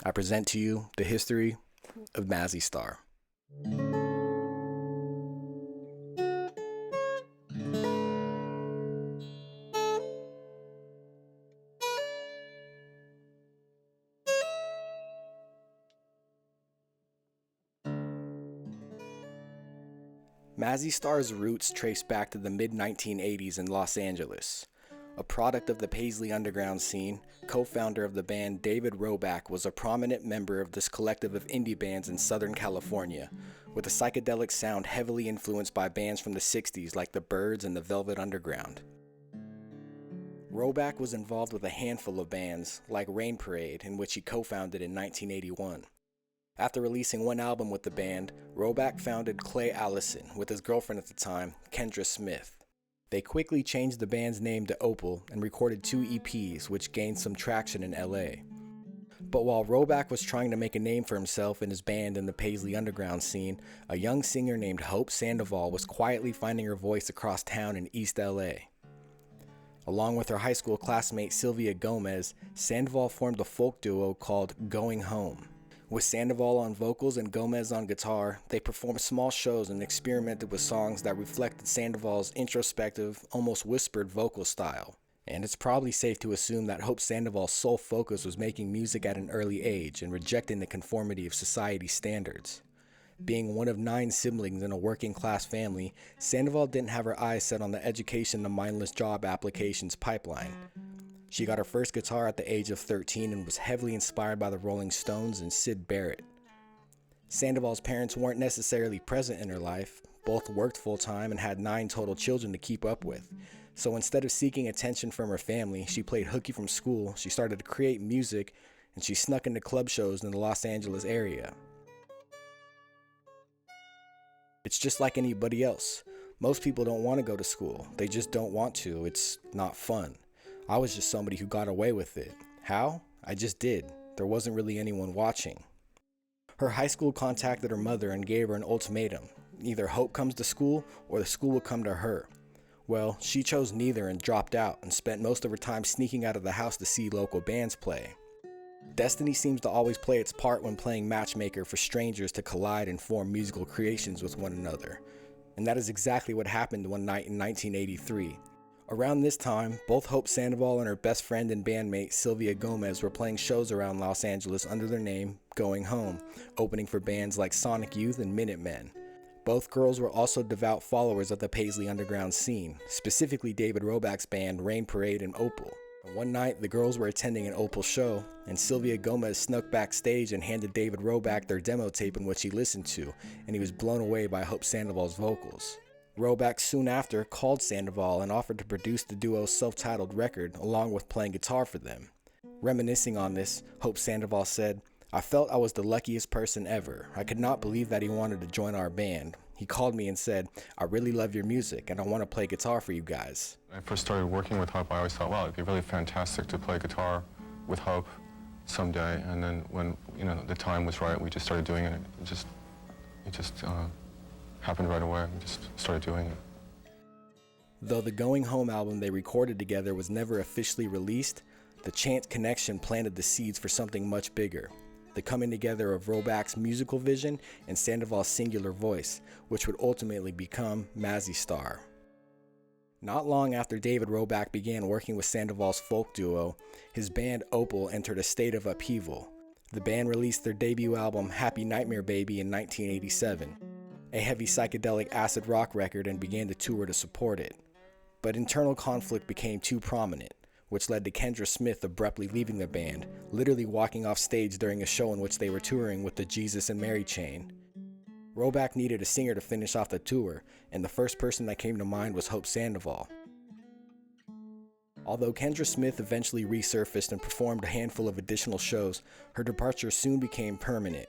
I present to you the history of Mazzy Star. Mazzy Star's roots trace back to the mid-1980s in Los Angeles. A product of the Paisley underground scene, co-founder of the band David Roback was a prominent member of this collective of indie bands in Southern California, with a psychedelic sound heavily influenced by bands from the 60s like the Byrds and the Velvet Underground. Roback was involved with a handful of bands, like Rain Parade, in which he co-founded in 1981. After releasing one album with the band, Roback founded Clay Allison with his girlfriend at the time, Kendra Smith. They quickly changed the band's name to Opal and recorded 2 EPs, which gained some traction in LA. But while Roback was trying to make a name for himself and his band in the Paisley underground scene, a young singer named Hope Sandoval was quietly finding her voice across town in East LA. Along with her high school classmate Sylvia Gomez, Sandoval formed a folk duo called Going Home. With Sandoval on vocals and Gomez on guitar, they performed small shows and experimented with songs that reflected Sandoval's introspective, almost whispered vocal style. And it's probably safe to assume that Hope Sandoval's sole focus was making music at an early age and rejecting the conformity of society's standards. Being one of 9 siblings in a working-class family, Sandoval didn't have her eyes set on the education to mindless job applications pipeline. She got her first guitar at the age of 13 and was heavily inspired by the Rolling Stones and Syd Barrett. Sandoval's parents weren't necessarily present in her life. Both worked full-time and had 9 total children to keep up with. So instead of seeking attention from her family, she played hooky from school, she started to create music, and she snuck into club shows in the Los Angeles area. It's just like anybody else. Most people don't want to go to school. They just don't want to. It's not fun. I was just somebody who got away with it. How? I just did. There wasn't really anyone watching. Her high school contacted her mother and gave her an ultimatum. Either Hope comes to school or the school will come to her. Well, she chose neither and dropped out and spent most of her time sneaking out of the house to see local bands play. Destiny seems to always play its part when playing matchmaker for strangers to collide and form musical creations with one another. And that is exactly what happened one night in 1983. Around this time, both Hope Sandoval and her best friend and bandmate Sylvia Gomez were playing shows around Los Angeles under their name, Going Home, opening for bands like Sonic Youth and Minutemen. Both girls were also devout followers of the Paisley underground scene, specifically David Roback's band Rain Parade and Opal. One night, the girls were attending an Opal show, and Sylvia Gomez snuck backstage and handed David Roback their demo tape in which he listened to, and he was blown away by Hope Sandoval's vocals. Roback soon after called Sandoval and offered to produce the duo's self-titled record along with playing guitar for them. Reminiscing on this, Hope Sandoval said, "I felt I was the luckiest person ever. I could not believe that he wanted to join our band. He called me and said, 'I really love your music and I want to play guitar for you guys.'" When I first started working with Hope, I always thought, wow, it'd be really fantastic to play guitar with Hope someday. And then when the time was right, we just started doing it. It just happened right away. We just started doing it. Though the Going Home album they recorded together was never officially released, the chance connection planted the seeds for something much bigger. The coming together of Roback's musical vision and Sandoval's singular voice, which would ultimately become Mazzy Star. Not long after David Roback began working with Sandoval's folk duo, his band Opal entered a state of upheaval. The band released their debut album Happy Nightmare Baby in 1987. A heavy psychedelic acid rock record, and began to tour to support it. But internal conflict became too prominent, which led to Kendra Smith abruptly leaving the band, literally walking off stage during a show in which they were touring with the Jesus and Mary chain. Roback needed a singer to finish off the tour, and the first person that came to mind was Hope Sandoval. Although Kendra Smith eventually resurfaced and performed a handful of additional shows, her departure soon became permanent.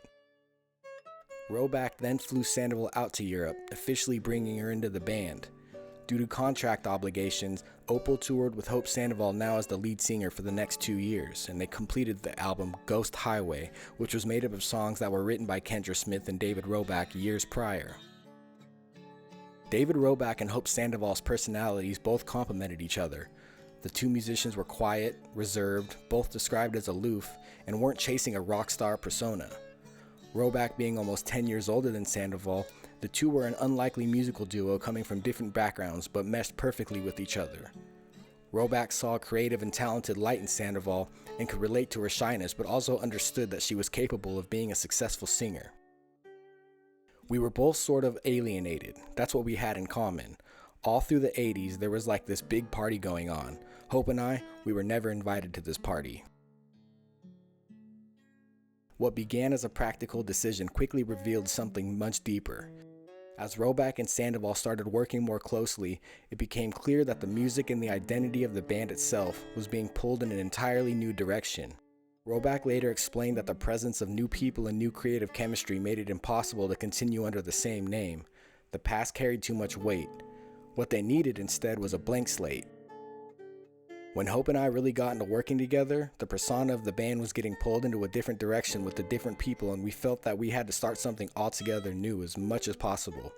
Roback then flew Sandoval out to Europe, officially bringing her into the band. Due to contract obligations, Opal toured with Hope Sandoval now as the lead singer for the next 2 years, and they completed the album Ghost Highway, which was made up of songs that were written by Kendra Smith and David Roback years prior. David Roback and Hope Sandoval's personalities both complemented each other. The two musicians were quiet, reserved, both described as aloof, and weren't chasing a rock star persona. Roback being almost 10 years older than Sandoval, the two were an unlikely musical duo coming from different backgrounds but meshed perfectly with each other. Roback saw a creative and talented light in Sandoval and could relate to her shyness, but also understood that she was capable of being a successful singer. We were both sort of alienated. That's what we had in common. All through the 80s, there was like this big party going on. Hope and I, we were never invited to this party. What began as a practical decision quickly revealed something much deeper. As Roback and Sandoval started working more closely, it became clear that the music and the identity of the band itself was being pulled in an entirely new direction. Roback later explained that the presence of new people and new creative chemistry made it impossible to continue under the same name. The past carried too much weight. What they needed instead was a blank slate. When Hope and I really got into working together, the persona of the band was getting pulled into a different direction with the different people, and we felt that we had to start something altogether new as much as possible,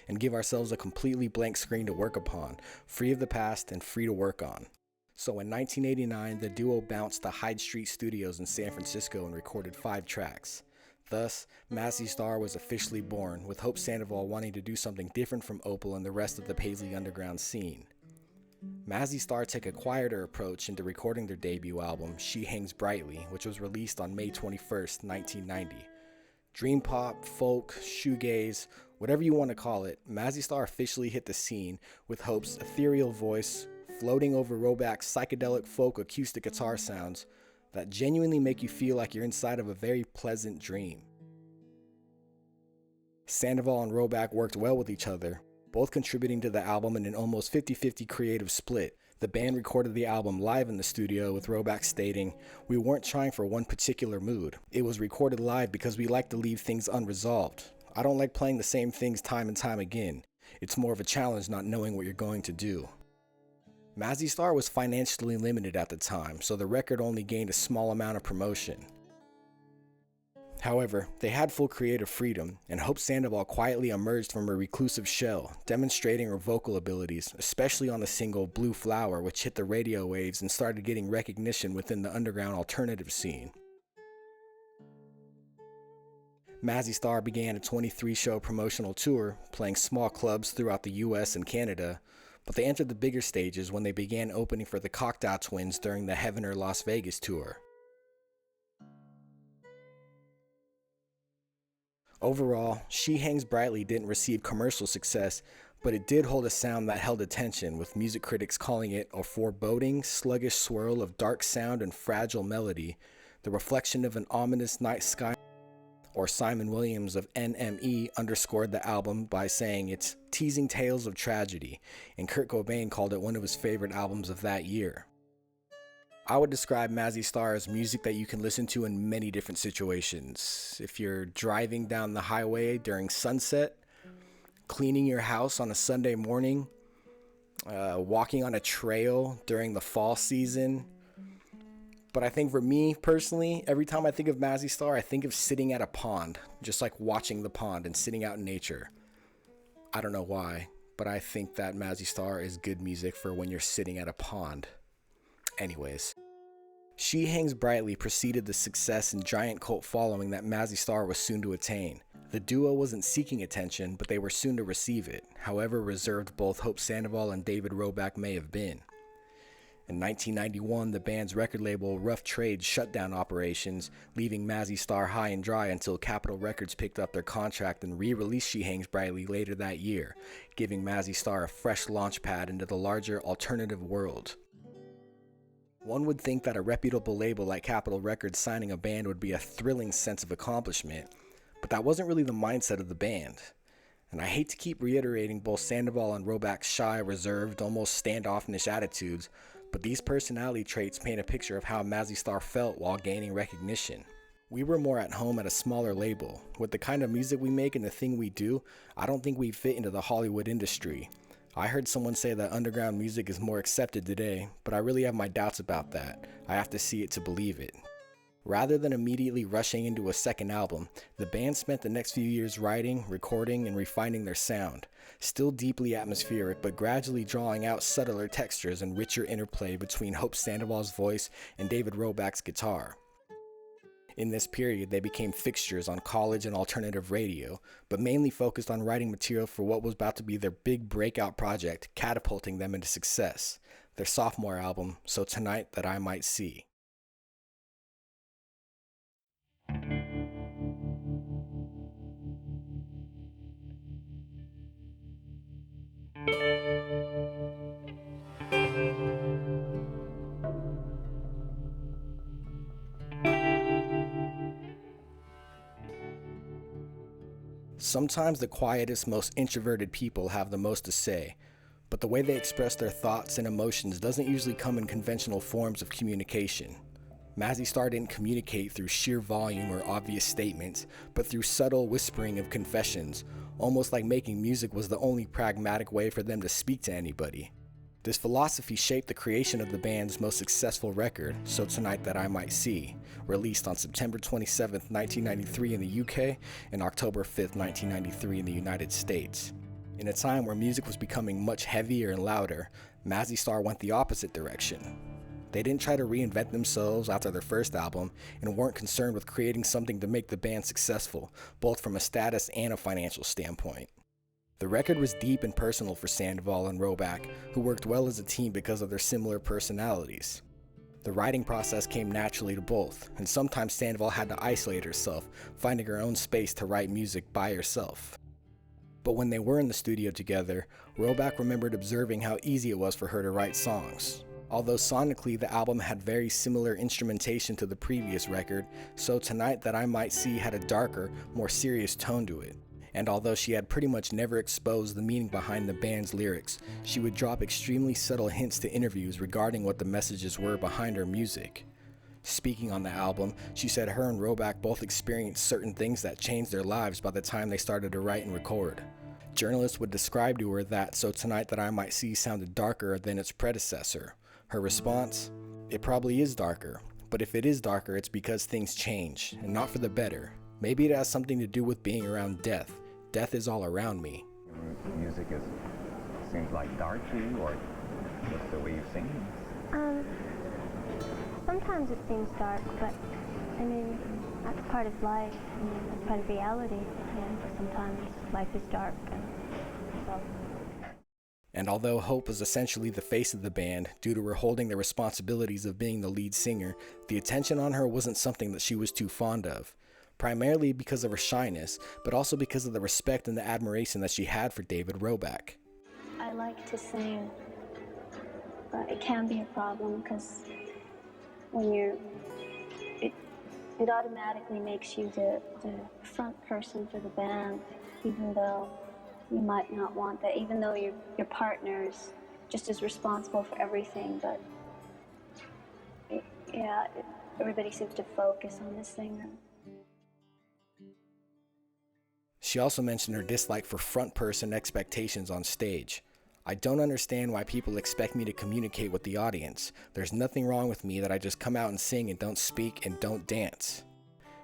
and give ourselves a completely blank screen to work upon, free of the past and free to work on. So in 1989, the duo bounced to Hyde Street Studios in San Francisco and recorded 5 tracks. Thus, Mazzy Star was officially born, with Hope Sandoval wanting to do something different from Opal and the rest of the Paisley underground scene. Mazzy Star took a quieter approach into recording their debut album, She Hangs Brightly, which was released on May 21st, 1990. Dream pop, folk, shoegaze, whatever you want to call it, Mazzy Star officially hit the scene with Hope's ethereal voice floating over Roback's psychedelic folk acoustic guitar sounds that genuinely make you feel like you're inside of a very pleasant dream. Sandoval and Roback worked well with each other, both contributing to the album in an almost 50-50 creative split. The band recorded the album live in the studio, with Roback stating, "We weren't trying for one particular mood. It was recorded live because we like to leave things unresolved. I don't like playing the same things time and time again. It's more of a challenge not knowing what you're going to do." Mazzy Star was financially limited at the time, so the record only gained a small amount of promotion. However, they had full creative freedom, and Hope Sandoval quietly emerged from her reclusive shell, demonstrating her vocal abilities, especially on the single Blue Flower, which hit the radio waves and started getting recognition within the underground alternative scene. Mazzy Star began a 23-show promotional tour, playing small clubs throughout the US and Canada, but they entered the bigger stages when they began opening for the Cocteau Twins during the Heavener Las Vegas tour. Overall, She Hangs Brightly didn't receive commercial success, but it did hold a sound that held attention, with music critics calling it a foreboding, sluggish swirl of dark sound and fragile melody, the reflection of an ominous night sky. Or Simon Williams of NME underscored the album by saying it's teasing tales of tragedy, and Kurt Cobain called it one of his favorite albums of that year. I would describe Mazzy Star as music that you can listen to in many different situations. If you're driving down the highway during sunset, cleaning your house on a Sunday morning, walking on a trail during the fall season. But I think for me personally, every time I think of Mazzy Star, I think of sitting at a pond, just like watching the pond and sitting out in nature. I don't know why, but I think that Mazzy Star is good music for when you're sitting at a pond. Anyways, She Hangs Brightly preceded the success and giant cult following that Mazzy Star was soon to attain. The duo wasn't seeking attention, but they were soon to receive it, however reserved both Hope Sandoval and David Roback may have been. In 1991, the band's record label Rough Trade shut down operations, leaving Mazzy Star high and dry until Capitol Records picked up their contract and re-released She Hangs Brightly later that year, giving Mazzy Star a fresh launchpad into the larger alternative world. One would think that a reputable label like Capitol Records signing a band would be a thrilling sense of accomplishment, but that wasn't really the mindset of the band. And I hate to keep reiterating both Sandoval and Roback's shy, reserved, almost standoffish attitudes, but these personality traits paint a picture of how Mazzy Star felt while gaining recognition. We were more at home at a smaller label. With the kind of music we make and the thing we do, I don't think we fit into the Hollywood industry. I heard someone say that underground music is more accepted today, but I really have my doubts about that. I have to see it to believe it. Rather than immediately rushing into a second album, the band spent the next few years writing, recording, and refining their sound, still deeply atmospheric but gradually drawing out subtler textures and richer interplay between Hope Sandoval's voice and David Roback's guitar. In this period, they became fixtures on college and alternative radio, but mainly focused on writing material for what was about to be their big breakout project, catapulting them into success, their sophomore album, So Tonight That I Might See. Sometimes the quietest, most introverted people have the most to say, but the way they express their thoughts and emotions doesn't usually come in conventional forms of communication. Mazzy Star didn't communicate through sheer volume or obvious statements, but through subtle whispering of confessions, almost like making music was the only pragmatic way for them to speak to anybody. This philosophy shaped the creation of the band's most successful record, So Tonight That I Might See, released on September 27, 1993 in the UK and October 5, 1993 in the United States. In a time where music was becoming much heavier and louder, Mazzy Star went the opposite direction. They didn't try to reinvent themselves after their first album and weren't concerned with creating something to make the band successful, both from a status and a financial standpoint. The record was deep and personal for Sandoval and Roback, who worked well as a team because of their similar personalities. The writing process came naturally to both, and sometimes Sandoval had to isolate herself, finding her own space to write music by herself. But when they were in the studio together, Roback remembered observing how easy it was for her to write songs. Although sonically the album had very similar instrumentation to the previous record, So Tonight That I Might See had a darker, more serious tone to it. And although she had pretty much never exposed the meaning behind the band's lyrics, she would drop extremely subtle hints to interviews regarding what the messages were behind her music. Speaking on the album, she said her and Roback both experienced certain things that changed their lives by the time they started to write and record. Journalists would describe to her that So Tonight That I Might See sounded darker than its predecessor. Her response? It probably is darker, but if it is darker, it's because things change, and not for the better. Maybe it has something to do with being around death. Death is all around me. Music seems like dark to you, or what's the way you sing? Sometimes it seems dark, but I mean, that's part of life. I mean, that's part of reality. And sometimes life is dark, and so. And although Hope was essentially the face of the band due to her holding the responsibilities of being the lead singer, the attention on her wasn't something that she was too fond of. Primarily because of her shyness, but also because of the respect and the admiration that she had for David Roback. I like to sing, but it can be a problem because when it automatically makes you the front person for the band, even though you might not want that, even though your partner's just as responsible for everything, but everybody seems to focus on the singer. She also mentioned her dislike for front-person expectations on stage. I don't understand why people expect me to communicate with the audience. There's nothing wrong with me that I just come out and sing and don't speak and don't dance.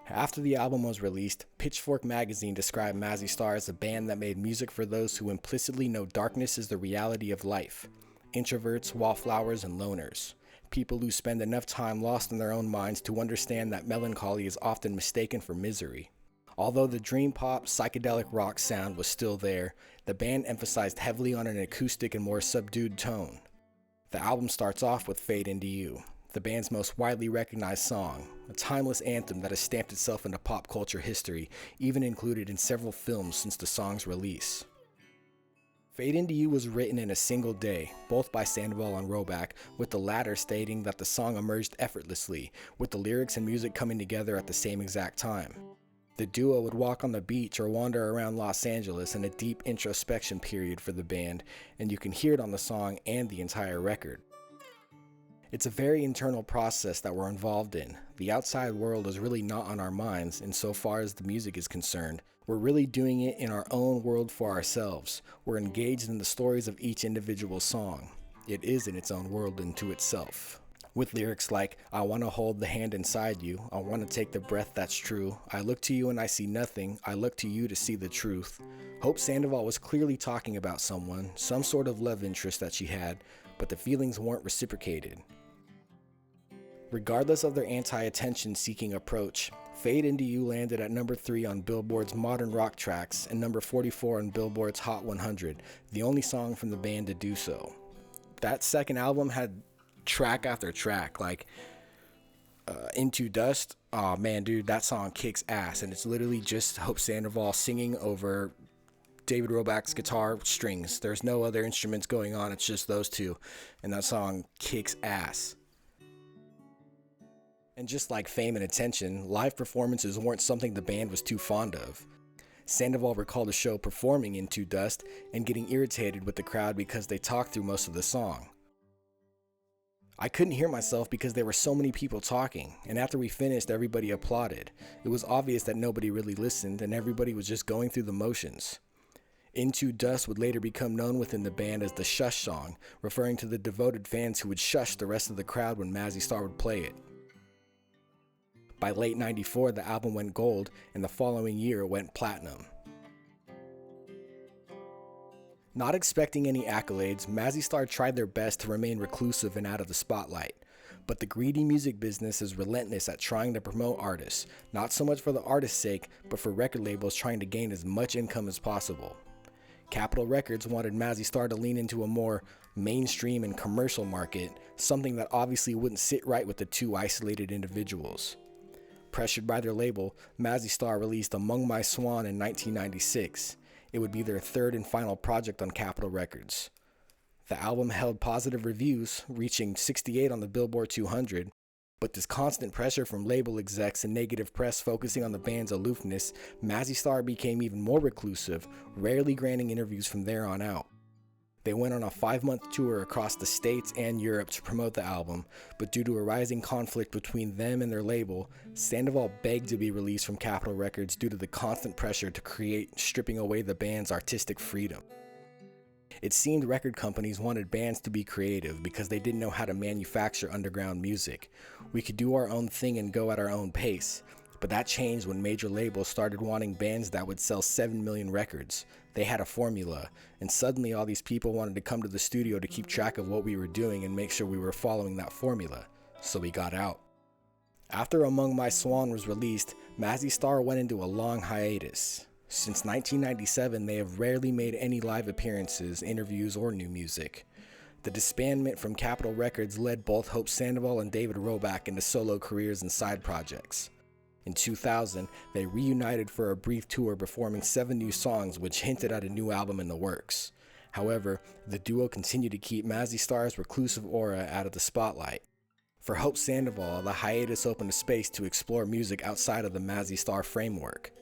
After the album was released, Pitchfork magazine described Mazzy Star as a band that made music for those who implicitly know darkness is the reality of life. Introverts, wallflowers, and loners. People who spend enough time lost in their own minds to understand that melancholy is often mistaken for misery. Although the dream pop, psychedelic rock sound was still there, the band emphasized heavily on an acoustic and more subdued tone. The album starts off with Fade Into You, the band's most widely recognized song, a timeless anthem that has stamped itself into pop culture history, even included in several films since the song's release. Fade Into You was written in a single day, both by Sandoval and Roback, with the latter stating that the song emerged effortlessly, with the lyrics and music coming together at the same exact time. The duo would walk on the beach or wander around Los Angeles in a deep introspection period for the band, and you can hear it on the song and the entire record. It's a very internal process that we're involved in. The outside world is really not on our minds insofar as the music is concerned. We're really doing it in our own world for ourselves. We're engaged in the stories of each individual song. It is in its own world unto itself. with lyrics like, I want to hold the hand inside you, I want to take the breath that's true, I look to you and I see nothing, I look to you to see the truth. Hope Sandoval was clearly talking about someone, some sort of love interest that she had, but the feelings weren't reciprocated. Regardless of their anti-attention seeking approach, Fade Into You landed at number 3 on Billboard's Modern Rock Tracks and number 44 on Billboard's Hot 100, the only song from the band to do so. That second album had track after track, like Into Dust. Oh man, dude, that song kicks ass, and it's literally just Hope Sandoval singing over David Roback's guitar strings. There's no other instruments going on, it's just those two, and that song kicks ass. And just like fame and attention, live performances weren't something the band was too fond of. Sandoval recalled the show performing Into Dust and getting irritated with the crowd because they talked through most of the song. I couldn't hear myself because there were so many people talking, and after we finished, everybody applauded. It was obvious that nobody really listened and everybody was just going through the motions. Into Dust would later become known within the band as the Shush song, referring to the devoted fans who would shush the rest of the crowd when Mazzy Star would play it. By late '94, the album went gold, and the following year it went platinum. Not expecting any accolades, Mazzy Star tried their best to remain reclusive and out of the spotlight. But the greedy music business is relentless at trying to promote artists, not so much for the artist's sake, but for record labels trying to gain as much income as possible. Capitol Records wanted Mazzy Star to lean into a more mainstream and commercial market, something that obviously wouldn't sit right with the two isolated individuals. Pressured by their label, Mazzy Star released Among My Swan in 1996. It would be their third and final project on Capitol Records. The album held positive reviews, reaching 68 on the Billboard 200, but this constant pressure from label execs and negative press focusing on the band's aloofness, Mazzy Star became even more reclusive, rarely granting interviews from there on out. They went on a 5-month tour across the States and Europe to promote the album, but due to a rising conflict between them and their label, Sandoval begged to be released from Capitol Records due to the constant pressure to create, stripping away the band's artistic freedom. It seemed record companies wanted bands to be creative because they didn't know how to manufacture underground music. We could do our own thing and go at our own pace. But that changed when major labels started wanting bands that would sell 7 million records. They had a formula, and suddenly all these people wanted to come to the studio to keep track of what we were doing and make sure we were following that formula. So we got out. After Among My Swan was released, Mazzy Star went into a long hiatus. Since 1997, they have rarely made any live appearances, interviews, or new music. The disbandment from Capitol Records led both Hope Sandoval and David Roback into solo careers and side projects. In 2000, they reunited for a brief tour performing 7 new songs which hinted at a new album in the works. However, the duo continued to keep Mazzy Star's reclusive aura out of the spotlight. For Hope Sandoval, the hiatus opened a space to explore music outside of the Mazzy Star framework.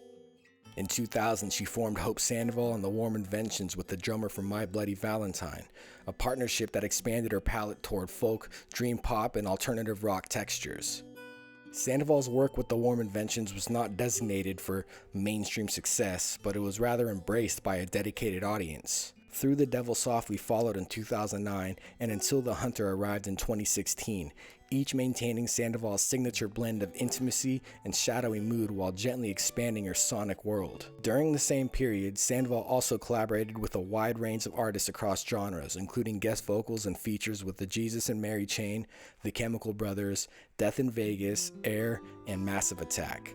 In 2000, she formed Hope Sandoval and the Warm Inventions with the drummer from My Bloody Valentine, a partnership that expanded her palette toward folk, dream pop, and alternative rock textures. Sandoval's work with the Warm Inventions was not designated for mainstream success, but it was rather embraced by a dedicated audience. Through the Devil Softly followed in 2009, and Until the Hunter arrived in 2016, each maintaining Sandoval's signature blend of intimacy and shadowy mood while gently expanding her sonic world. During the same period, Sandoval also collaborated with a wide range of artists across genres, including guest vocals and features with the Jesus and Mary Chain, the Chemical Brothers, Death in Vegas, Air, and Massive Attack,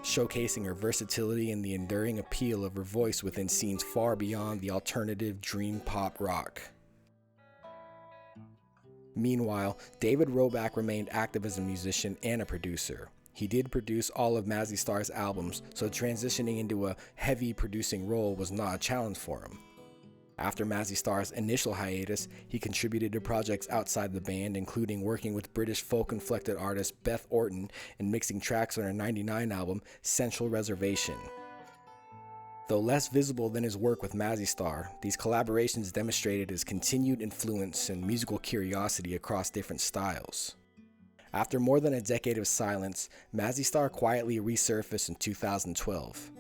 showcasing her versatility and the enduring appeal of her voice within scenes far beyond the alternative dream pop rock. Meanwhile, David Roback remained active as a musician and a producer. He did produce all of Mazzy Star's albums, so transitioning into a heavy producing role was not a challenge for him. After Mazzy Star's initial hiatus, he contributed to projects outside the band, including working with British folk-inflected artist Beth Orton and mixing tracks on her '99 album, Central Reservation. Though less visible than his work with Mazzy Star, these collaborations demonstrated his continued influence and musical curiosity across different styles. After more than a decade of silence, Mazzy Star quietly resurfaced in 2012.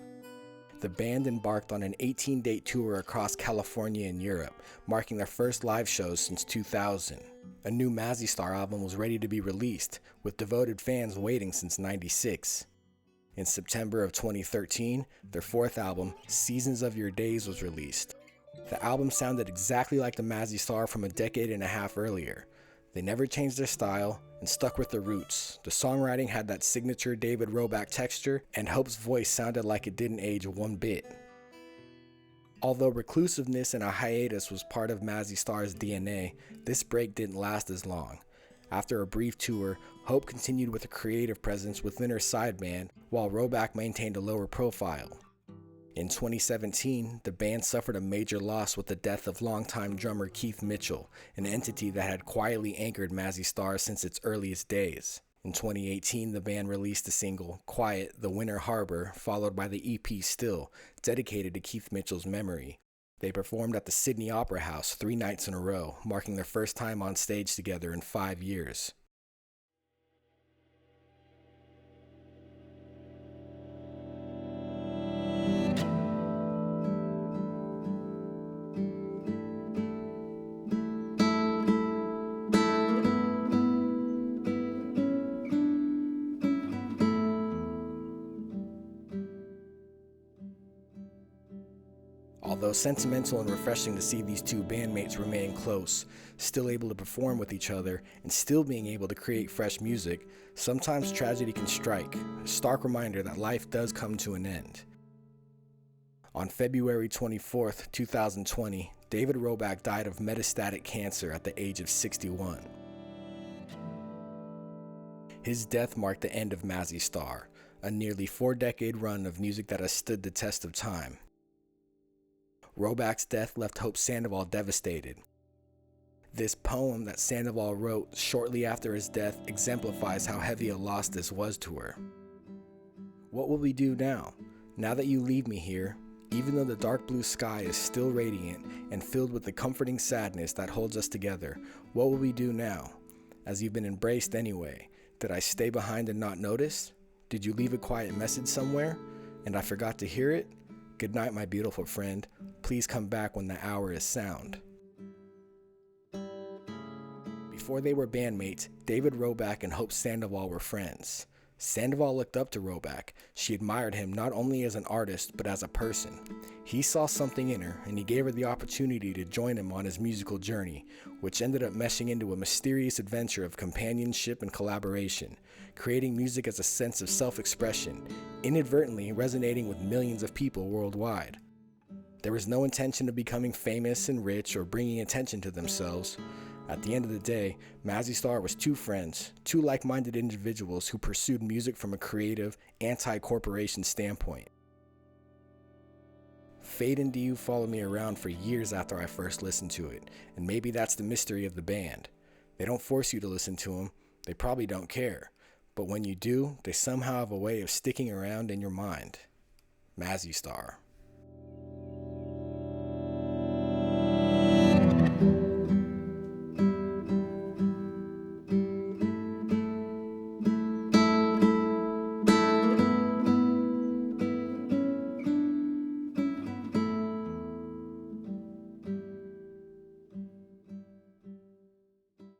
The band embarked on an 18-date tour across California and Europe, marking their first live shows since 2000. A new Mazzy Star album was ready to be released, with devoted fans waiting since '96. In September of 2013, their fourth album, Seasons of Your Days, was released. The album sounded exactly like the Mazzy Star from a decade and a half earlier. They never changed their style and stuck with their roots. The songwriting had that signature David Roback texture, and Hope's voice sounded like it didn't age one bit. Although reclusiveness and a hiatus was part of Mazzy Star's DNA, this break didn't last as long. After a brief tour, Hope continued with a creative presence within her side band, while Roback maintained a lower profile. In 2017, the band suffered a major loss with the death of longtime drummer Keith Mitchell, an entity that had quietly anchored Mazzy Star since its earliest days. In 2018, the band released the single, Quiet, The Winter Harbor, followed by the EP Still, dedicated to Keith Mitchell's memory. They performed at the Sydney Opera House 3 nights in a row, marking their first time on stage together in 5 years. Although sentimental and refreshing to see these two bandmates remain close, still able to perform with each other, and still being able to create fresh music, sometimes tragedy can strike, a stark reminder that life does come to an end. On February 24, 2020, David Roback died of metastatic cancer at the age of 61. His death marked the end of Mazzy Star, a nearly 4-decade run of music that has stood the test of time. Roback's death left Hope Sandoval devastated. This poem that Sandoval wrote shortly after his death exemplifies how heavy a loss this was to her. What will we do now? Now that you leave me here, even though the dark blue sky is still radiant and filled with the comforting sadness that holds us together, what will we do now? As you've been embraced anyway, did I stay behind and not notice? Did you leave a quiet message somewhere, and I forgot to hear it? Good night, my beautiful friend. Please come back when the hour is sound. Before they were bandmates, David Roback and Hope Sandoval were friends. Sandoval looked up to Roback. She admired him not only as an artist, but as a person. He saw something in her, and he gave her the opportunity to join him on his musical journey, which ended up meshing into a mysterious adventure of companionship and collaboration, creating music as a sense of self-expression, inadvertently resonating with millions of people worldwide. There was no intention of becoming famous and rich or bringing attention to themselves. At the end of the day, Mazzy Star was two friends, two like-minded individuals who pursued music from a creative, anti-corporation standpoint. Fade into You followed me around for years after I first listened to it, and maybe that's the mystery of the band. They don't force you to listen to them, they probably don't care, but when you do, they somehow have a way of sticking around in your mind. Mazzy Star.